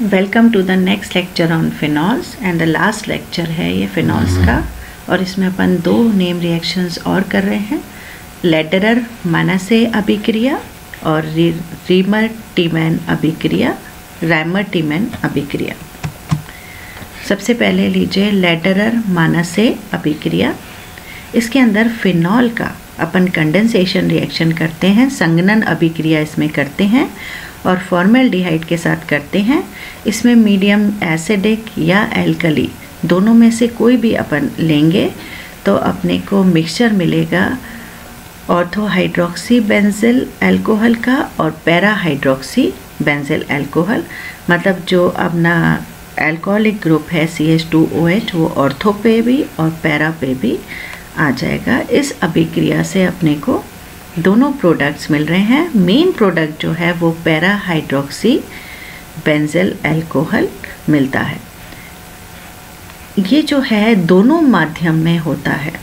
Welcome to the next lecture on phenols and the last lecture है ये phenols का। और इसमें अपन दो नेम रिएक्शंस और कर रहे हैं, लेडरर मानासे अभिक्रिया और रीमर टीमैन अभिक्रिया, रैमर टीमैन अभिक्रिया। सबसे पहले लीजिए लेडरर मानासे अभिक्रिया। इसके अंदर फिनॉल का अपन कंडेंसेशन रिएक्शन करते हैं, संघनन अभिक्रिया इसमें करते हैं और फॉर्मेल्डिहाइड के साथ करते हैं। इसमें मीडियम एसिडिक या एल्कली दोनों में से कोई भी अपन लेंगे तो अपने को मिक्सचर मिलेगा ऑर्थो हाइड्रोक्सी बेंजिल अल्कोहल का और पैरा हाइड्रोक्सी बेंजिल अल्कोहल। मतलब जो अपना अल्कोहलिक ग्रुप है CH2OH वो ऑर्थो पे भी और पैरा पे भी आ जाएगा। इस अभिक्रिया से अपने को दोनों प्रोडक्ट्स मिल रहे हैं। मेन प्रोडक्ट जो है वो पैरा हाइड्रोक्सी बेंजिल अल्कोहल मिलता है। ये जो है दोनों माध्यम में होता है,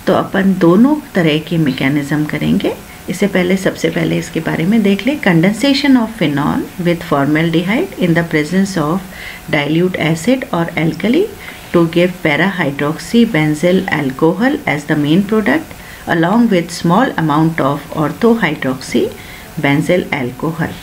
तो अपन दोनों तरह की मैकेनिज्म करेंगे। इससे पहले सबसे पहले इसके बारे में देख ले। Condensation of phenol with formaldehyde in the presence of dilute acid और alkali to give para hydroxy benzyl alcohol as the main product along with small amount of orthohydroxy benzyl alcohol।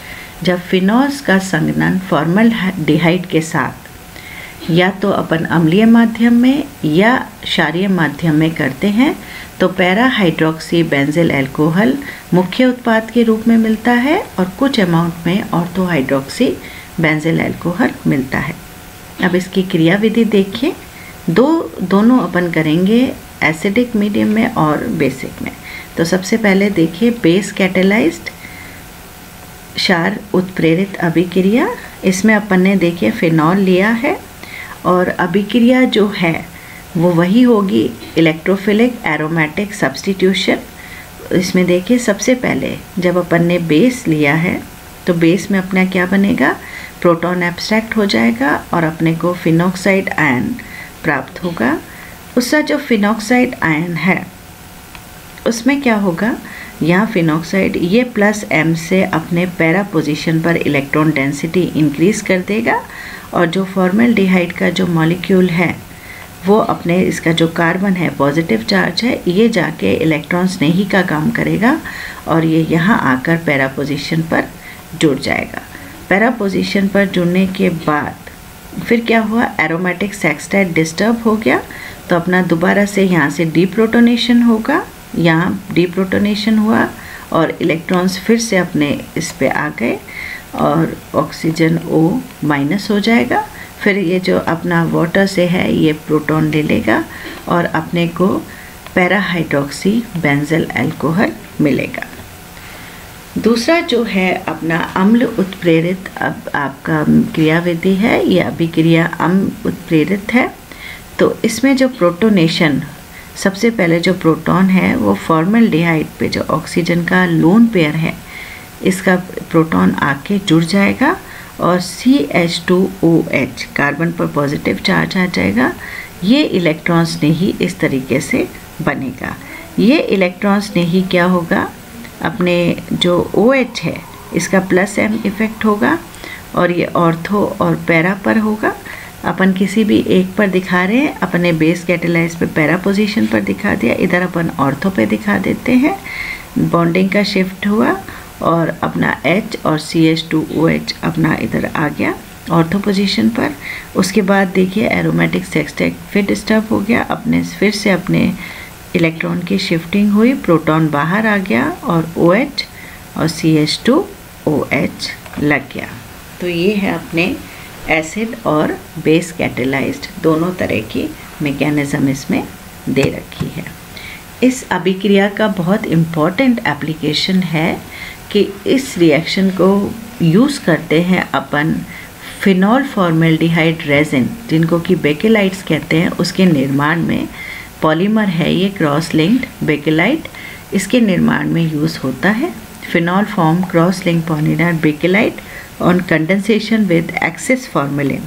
जब फिनॉल्स का संघनन formaldehyde के साथ या तो अपन अम्लीय माध्यम में या क्षारीय माध्यम में करते हैं तो पैरा हाइड्रोक्सी बेंजिल अल्कोहल मुख्य उत्पाद के रूप में मिलता है और कुछ अमाउंट में ऑर्थोहाइड्रोक्सी बेंजिल अल्कोहल मिलता है। अब इसकी क्रिया विधि देखिए। दोनों अपन करेंगे एसिडिक मीडियम में और बेसिक में। तो सबसे पहले देखिए बेस कैटेलाइज्ड क्षार उत्प्रेरित अभिक्रिया। इसमें अपन ने देखिए फिनॉल लिया है और अभिक्रिया जो है वो वही होगी इलेक्ट्रोफिलिक एरोमेटिक सब्स्टिट्यूशन। इसमें देखिए सबसे पहले जब अपन ने बेस लिया है तो बेस में अपना क्या बनेगा, प्रोटॉन एब्स्ट्रैक्ट हो जाएगा और अपने को फिनॉक्साइड आयन प्राप्त होगा। उसका जो फिनॉक्साइड आयन है उसमें क्या होगा, यहाँ फिनॉक्साइड ये +M से अपने पैरा पोजीशन पर इलेक्ट्रॉन डेंसिटी इंक्रीज कर देगा और जो फॉर्मेल्डिहाइड का जो मॉलिक्यूल है वो अपने इसका जो कार्बन है पॉजिटिव चार्ज है ये जाके इलेक्ट्रॉन स्नेही का काम करेगा और ये यहाँ आकर पैरा पोजीशन पर जुड़ जाएगा। पैरा पोजीशन पर जुड़ने के बाद फिर क्या हुआ, एरोमेटिक सेक्सटाइड डिस्टर्ब हो गया तो अपना दोबारा से यहाँ से डीप्रोटोनेशन होगा। यहाँ डीप्रोटोनेशन हुआ और इलेक्ट्रॉन्स फिर से अपने इस पे आ गए और ऑक्सीजन O- हो जाएगा। फिर ये जो अपना वाटर से है ये प्रोटॉन ले लेगा और अपने को पैरा हाइड्रोक्सी बेंजिल अल्कोहल मिलेगा। दूसरा जो है अपना अम्ल उत्प्रेरित अब आपका क्रियाविधि है, ये अभिक्रिया अम्ल उत्प्रेरित है। तो इसमें जो प्रोटोनेशन, सबसे पहले जो प्रोटॉन है वो फॉर्मेल्डिहाइड पे जो ऑक्सीजन का लोन पेयर है इसका प्रोटॉन आके जुड़ जाएगा और CH2OH कार्बन पर पॉजिटिव चार्ज आ जाएगा। ये इलेक्ट्रॉन्स ने ही इस तरीके से बनेगा। ये इलेक्ट्रॉन्स ने ही क्या होगा, अपने जो OH है इसका +M इफ़ेक्ट होगा और ये ऑर्थो और पैरा पर होगा। अपन किसी भी एक पर दिखा रहे हैं, अपने बेस कैटेलाइज पे पैरा पोजीशन पर दिखा दिया, इधर अपन ऑर्थो पे दिखा देते हैं। बॉन्डिंग का शिफ्ट हुआ और अपना H और CH2OH अपना इधर आ गया ऑर्थो पोजीशन पर। उसके बाद देखिए एरोमेटिक सेक्सटाइड फिर डिस्टर्ब हो गया, अपने फिर से अपने इलेक्ट्रॉन की शिफ्टिंग हुई, प्रोटॉन बाहर आ गया और OH और CH2OH लग गया। तो ये है अपने एसिड और बेस कैटेलाइज्ड दोनों तरह की मैकेनिज्म इसमें दे रखी है। इस अभिक्रिया का बहुत इम्पॉर्टेंट एप्लीकेशन है कि इस रिएक्शन को यूज़ करते हैं अपन फिनॉल फॉर्मेल्डिहाइड रेजिन जिनको कि बेकेलाइट्स कहते हैं उसके निर्माण में। पॉलीमर है ये क्रॉस लिंक्ड बेकेलाइट, इसके निर्माण में यूज़ होता है। Phenol form cross link polymer bakelite on condensation with excess formalin.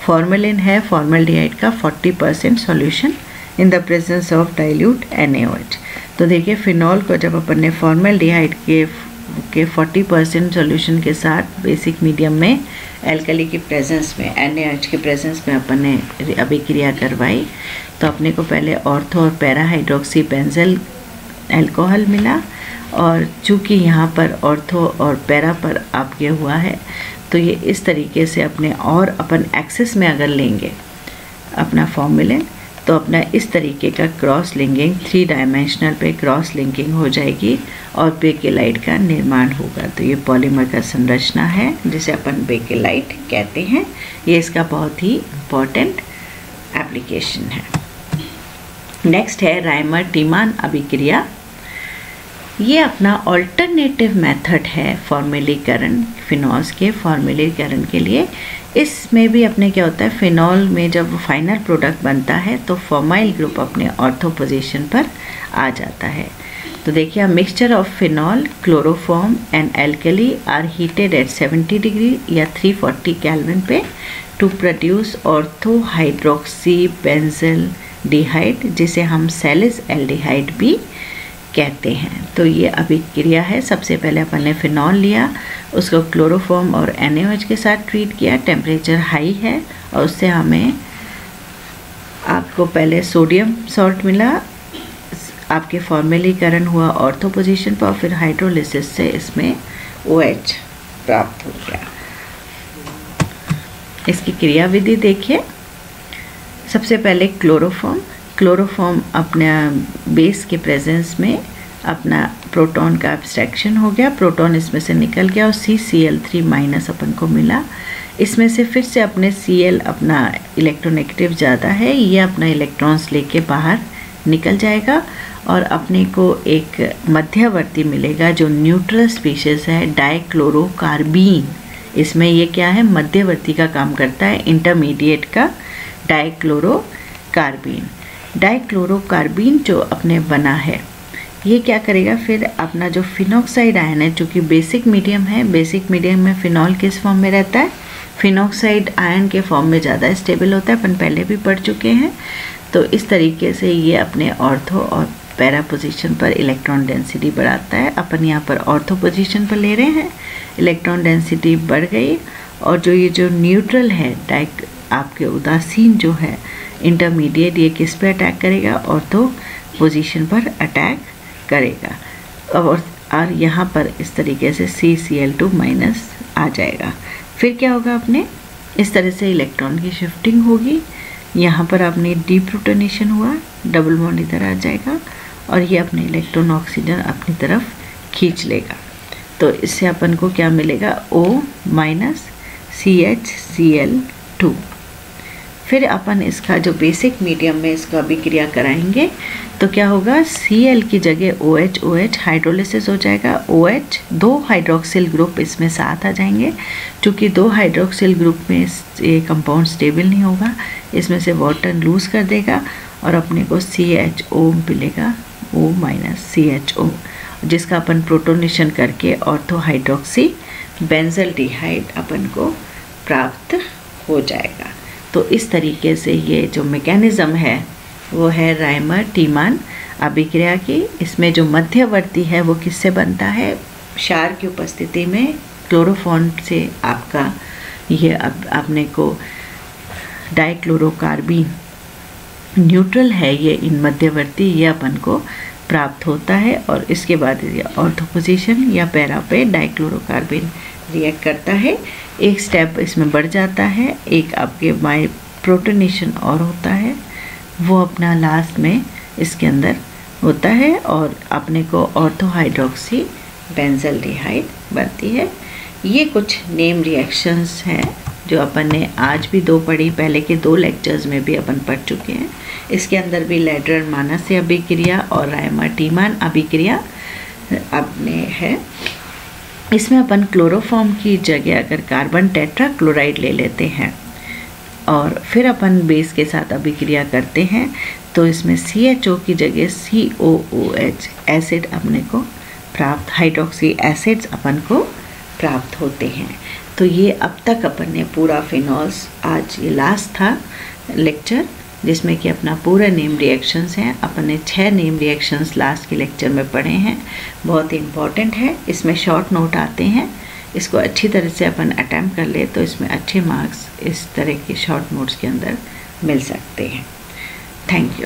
Formalin है फॉर्मेल्डिहाइड का 40% solution in the presence of dilute NaOH। तो देखिए फिनॉल को जब अपन ने फॉर्मेल्डिहाइड के के 40% सॉल्यूशन के साथ बेसिक मीडियम में एल्कली की प्रेजेंस में NaOH के प्रेजेंस में अपन ने अभिक्रिया करवाई। तो अपने को पहले ऑर्थो और पैरा हाइड्रोक्सी बेंजल अल्कोहल मिला, और चूँकि यहाँ पर ऑर्थो और पैरा पर आपके हुआ है तो ये इस तरीके से अपने, और अपन एक्सेस में अगर लेंगे अपना फॉर्मूले तो अपना इस तरीके का क्रॉस लिंकिंग 3 डायमेंशनल पे क्रॉस लिंकिंग हो जाएगी और बेकेलाइट का निर्माण होगा। तो ये पॉलीमर का संरचना है जिसे अपन बेकेलाइट कहते हैं। ये इसका बहुत ही इम्पॉर्टेंट एप्लीकेशन है। नेक्स्ट है राइमर टीमान अभिक्रिया। ये अपना ऑल्टरनेटिव मेथड है फॉर्मेलीकरण, फिनॉल्स के फॉर्मेलीकरण के लिए। इसमें भी अपने क्या होता है, फिनॉल में जब फाइनल प्रोडक्ट बनता है तो फॉर्माइल ग्रुप अपने ऑर्थो पोजीशन पर आ जाता है। तो देखिए, mixture of phenol, chloroform and alkali are heated at 70 degree या 340 केल्विन पे to produce ortho hydroxy benzaldehyde, जिसे हम सैलिस एल्डिहाइड भी कहते हैं। तो ये अभिक्रिया है। सबसे पहले अपन ने फिनॉल लिया, उसको क्लोरोफॉर्म और NaOH के साथ ट्रीट किया। टेम्परेचर हाई है और उससे हमें आपको पहले सोडियम सॉल्ट मिला, आपके फॉर्मेलीकरण हुआ ऑर्थो पोजीशन पर, और फिर हाइड्रोलिसिस से इसमें OH प्राप्त हो गया। इसकी क्रिया विधि देखिए। सबसे पहले क्लोरोफॉर्म अपने बेस के प्रेजेंस में अपना प्रोटॉन का एब्स्ट्रैक्शन हो गया, प्रोटॉन इसमें से निकल गया और CCl3- अपन को मिला। इसमें से फिर से अपने Cl अपना इलेक्ट्रोनेगेटिव ज़्यादा है, ये अपना इलेक्ट्रॉन्स लेके बाहर निकल जाएगा और अपने को एक मध्यवर्ती मिलेगा जो न्यूट्रल स्पीशीज़ है डाइक्लोरोकार्बीन। इसमें ये क्या है, मध्यवर्ती का काम करता है, इंटरमीडिएट का डाइक्लोरोकार्बीन। डाइक्लोरोकार्बीन जो अपने बना है ये क्या करेगा, फिर अपना जो फिनॉक्साइड आयन है, चूँकि बेसिक मीडियम है, बेसिक मीडियम में फिनॉल किस फॉर्म में रहता है, फिनॉक्साइड आयन के फॉर्म में ज़्यादा स्टेबल होता है, अपन पहले भी पढ़ चुके हैं। तो इस तरीके से ये अपने ऑर्थो और पैरा पोजीशन पर इलेक्ट्रॉन डेंसिटी बढ़ाता है। अपन यहाँ पर ऑर्थो पोजीशन पर ले रहे हैं, इलेक्ट्रॉन डेंसिटी बढ़ गई, और जो न्यूट्रल है आपके उदासीन जो है इंटरमीडिएट, ये किस पे अटैक करेगा, ऑर्थो पोजीशन पर अटैक करेगा और यहाँ पर इस तरीके से CCl2- आ जाएगा। फिर क्या होगा, अपने इस तरह से इलेक्ट्रॉन की शिफ्टिंग होगी। यहाँ पर अपने डीप्रोटोनेशन हुआ, डबल बॉन्ड इधर आ जाएगा और ये अपने इलेक्ट्रॉन ऑक्सीजन अपनी तरफ खींच लेगा। तो इससे अपन को क्या मिलेगा, O- CHCl2। फिर अपन इसका जो बेसिक मीडियम में इसका अभिक्रिया कराएंगे तो क्या होगा, Cl की जगह OH हाइड्रोलिसिस हो जाएगा। OH 2 हाइड्रोक्सिल ग्रुप इसमें साथ आ जाएंगे। चूँकि 2 हाइड्रोक्सिल ग्रुप में ये कंपाउंड स्टेबल नहीं होगा, इसमें से वाटर लूज़ कर देगा और अपने को CHO मिलेगा, O- CHO, जिसका अपन प्रोटोनेशन करके ऑर्थो हाइड्रोक्सी बेंजल डिहाइड अपन को प्राप्त हो जाएगा। तो इस तरीके से ये जो मैकेनिज़्म है वो है राइमर टीमान अभिक्रिया की। इसमें जो मध्यवर्ती है वो किससे बनता है, क्षार की उपस्थिति में क्लोरोफॉर्म से आपका ये अपने को डाइक्लोरोकार्बीन न्यूट्रल है, ये इन मध्यवर्ती ये अपन को प्राप्त होता है। और इसके बाद ये ऑर्थो पोजीशन या पैरा पे डाइक्लोरोकार्बीन रिएक्ट करता है, एक स्टेप इसमें बढ़ जाता है, एक आपके बाय प्रोटोनेशन और होता है, वो अपना लास्ट में इसके अंदर होता है और अपने को ऑर्थो हाइड्रोक्सी बेंजल डिहाइड बनती है। ये कुछ नेम रिएक्शंस हैं जो अपन ने आज भी 2 पढ़ी, पहले के 2 लेक्चर्स में भी अपन पढ़ चुके हैं। इसके अंदर भी लैडरल मानस्य अभिक्रिया और राइमर टीमान अभिक्रिया अपने है। इसमें अपन क्लोरोफॉर्म की जगह अगर कार्बन टेट्रा क्लोराइड ले लेते हैं और फिर अपन बेस के साथ अभिक्रिया करते हैं तो इसमें CHO की जगह COOH एसिड अपने को प्राप्त, हाइड्रोक्सी एसिड्स अपन को प्राप्त होते हैं। तो ये अब तक अपन ने पूरा फिनॉल्स, आज ये लास्ट था लेक्चर जिसमें कि अपना पूरा नेम रिएक्शंस हैं। अपने 6 नेम रिएक्शंस लास्ट के लेक्चर में पढ़े हैं, बहुत ही इम्पॉर्टेंट है। इसमें शॉर्ट नोट आते हैं, इसको अच्छी तरह से अपन अटैम्प्ट कर ले तो इसमें अच्छे मार्क्स इस तरह के शॉर्ट नोट्स के अंदर मिल सकते हैं। Thank you.